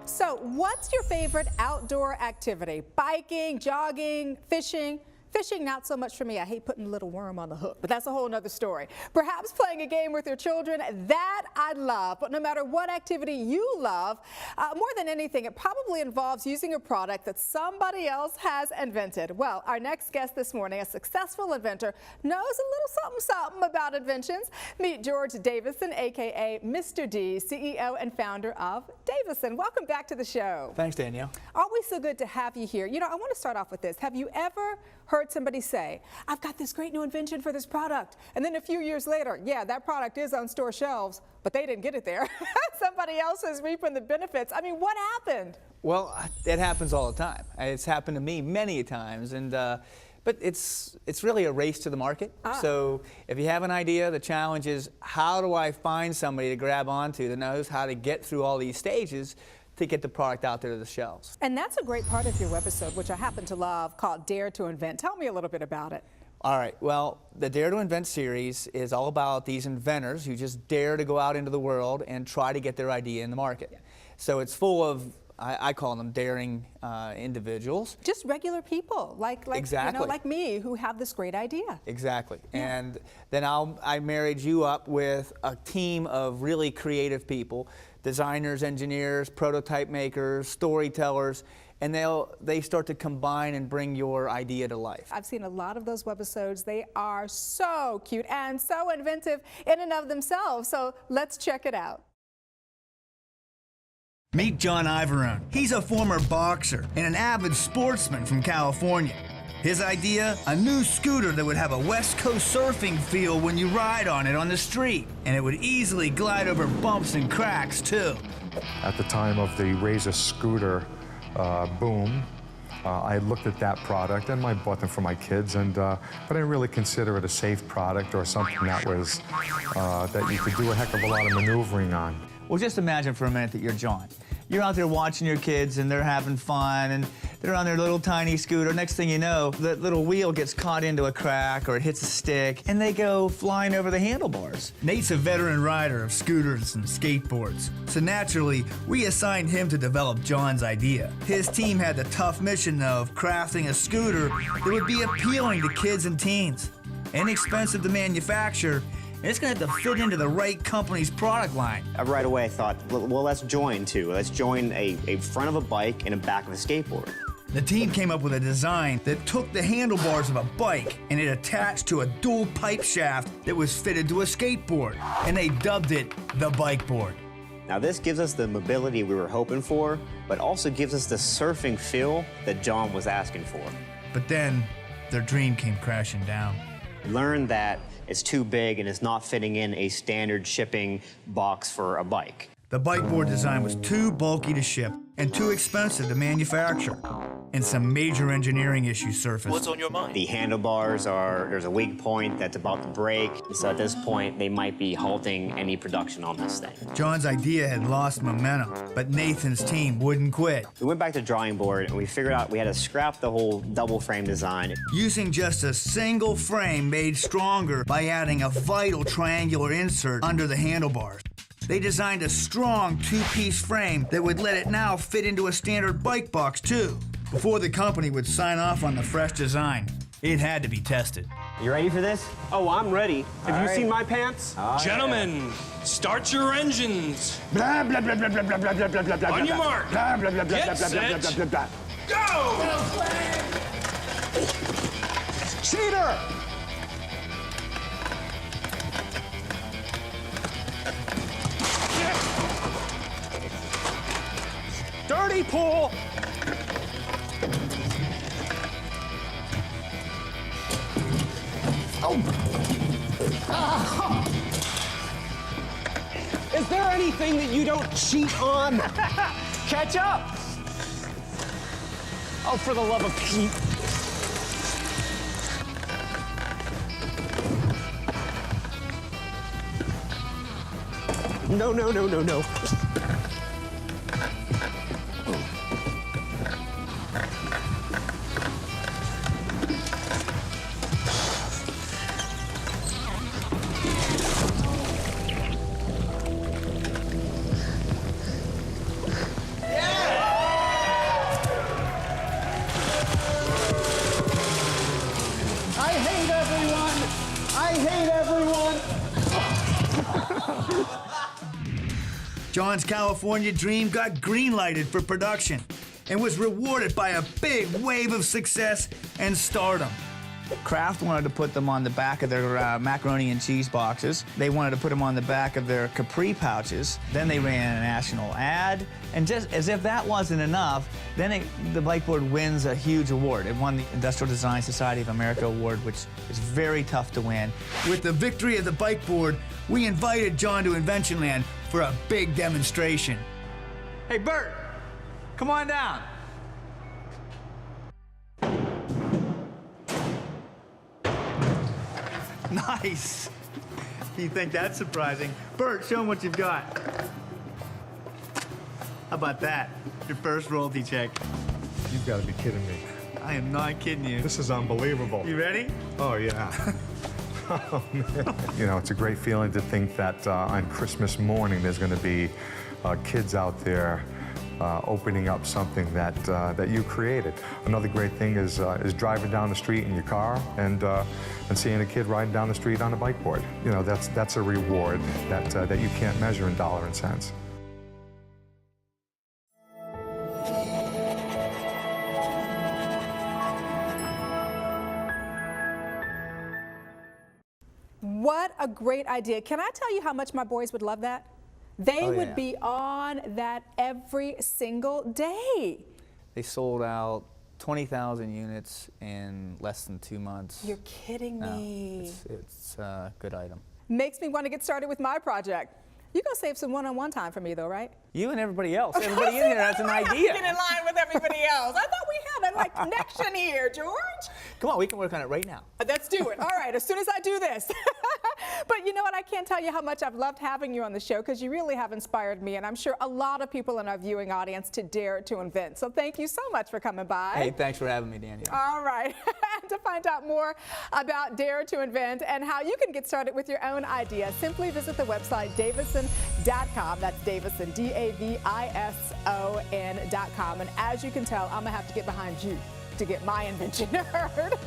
So what's your favorite outdoor activity? Biking, jogging, fishing? Fishing, not so much for me. I hate putting a little worm on the hook, but that's a whole nother story. Perhaps playing a game with your children, that I love. But no matter what activity you love, more than anything, it probably involves using a product that somebody else has invented. Well, our next guest this morning, a successful inventor, knows a little something about inventions. Meet George Davison, aka Mr. D, CEO and founder of Davison. Welcome back to the show. Thanks, Danielle. Always so good to have you here. You know, I want to start off with this. Have you ever heard somebody say, I've got this great new invention for this product, and then a few years later, yeah, that product is on store shelves, but they didn't get it there. Somebody else is reaping the benefits. I mean, what happened? Well, it happens all the time. It's happened to me many times, and but it's really a race to the market. So if you have an idea, the challenge is, how do I find somebody to grab onto that knows how to get through all these stages to get the product out there to the shelves. And that's a great part of your webisode, which I happen to love, called Dare to Invent. Tell me a little bit about it. All right, well, the Dare to Invent series is all about these inventors who just dare to go out into the world and try to get their idea in the market. Yeah. So it's full of, I call them daring individuals. Just regular people, like exactly. You know, like me, who have this great idea. Exactly. Yeah. And then I married you up with a team of really creative people, designers, engineers, prototype makers, storytellers, and they start to combine and bring your idea to life. I've seen a lot of those webisodes. They are so cute and so inventive in and of themselves. So let's check it out. Meet John Ivorone. He's a former boxer and an avid sportsman from California. His idea, a new scooter that would have a West Coast surfing feel when you ride on it on the street, and it would easily glide over bumps and cracks too. At the time of the Razor scooter boom, I looked at that product and I bought them for my kids, but I didn't really consider it a safe product or something that was that you could do a heck of a lot of maneuvering on. Well, just imagine for a minute that you're John. You're out there watching your kids and they're having fun and they're on their little tiny scooter. Next thing you know, the little wheel gets caught into a crack or it hits a stick and they go flying over the handlebars. Nate's a veteran rider of scooters and skateboards, so naturally, we assigned him to develop John's idea. His team had the tough mission of crafting a scooter that would be appealing to kids and teens, inexpensive to manufacture, and it's going to have to fit into the right company's product line. Right away I thought, well, let's join two. Let's join a front of a bike and a back of a skateboard. The team came up with a design that took the handlebars of a bike and it attached to a dual pipe shaft that was fitted to a skateboard, and they dubbed it the bike board. Now this gives us the mobility we were hoping for, but also gives us the surfing feel that John was asking for. But then their dream came crashing down. Learned that it's too big and it's not fitting in a standard shipping box for a bike. The bike board design was too bulky to ship and too expensive to manufacture, and some major engineering issues surfaced. What's on your mind? The handlebars there's a weak point that's about to break, so at this point they might be halting any production on this thing. John's idea had lost momentum, but Nathan's team wouldn't quit. We went back to the drawing board and we figured out we had to scrap the whole double frame design. Using just a single frame made stronger by adding a vital triangular insert under the handlebars. They designed a strong two-piece frame that would let it now fit into a standard bike box too. Before the company would sign off on the fresh design, it had to be tested. You ready for this? Oh, I'm ready. Have you seen my pants? Gentlemen, start your engines. Blah, blah, blah, blah, blah, blah, blah, blah, blah, blah, On your mark. blah, blah, blah, blah, Get blah, set. blah, blah, blah, blah. Go! Cheater! Dirty pool! Is there anything that you don't cheat on? Catch up! Oh, for the love of Pete. No, no, no, no, no. Yeah! John's California dream got green-lighted for production and was rewarded by a big wave of success and stardom. Kraft wanted to put them on the back of their macaroni and cheese boxes. They wanted to put them on the back of their Capri pouches. Then they ran a national ad. And just as if that wasn't enough, then the bikeboard wins a huge award. It won the Industrial Design Society of America Award, which is very tough to win. With the victory of the bikeboard, we invited John to Inventionland for a big demonstration. Hey, Bert, come on down. Nice. You think that's surprising? Bert, show him what you've got. How about that? Your first royalty check. You've got to be kidding me. I am not kidding you. This is unbelievable. You ready? Oh, yeah. Oh, man. You know, it's a great feeling to think that on Christmas morning there's going to be kids out there opening up something that you created. Another great thing is driving down the street in your car and seeing a kid riding down the street on a bike board. You know, that's a reward that you can't measure in dollars and cents. What a great idea. Can I tell you how much my boys would love that? They would be on that every single day. They sold out 20,000 units in less than 2 months. You're kidding me. It's a good item. Makes me want to get started with my project. You're going to save some one-on-one time for me, though, right? You and everybody else. Everybody in here has an idea. Get in line with everybody else. I thought we had a connection here, George. Come on, we can work on it right now. Let's do it. All right, as soon as I do this. But you know what? I can't tell you how much I've loved having you on the show because you really have inspired me, and I'm sure a lot of people in our viewing audience to dare to invent. So thank you so much for coming by. Hey, thanks for having me, Danielle. All right. To find out more about Dare to Invent and how you can get started with your own idea, simply visit the website davison.com. That's Davison, DAVISON.com. And as you can tell, I'm going to have to get behind you to get my invention heard.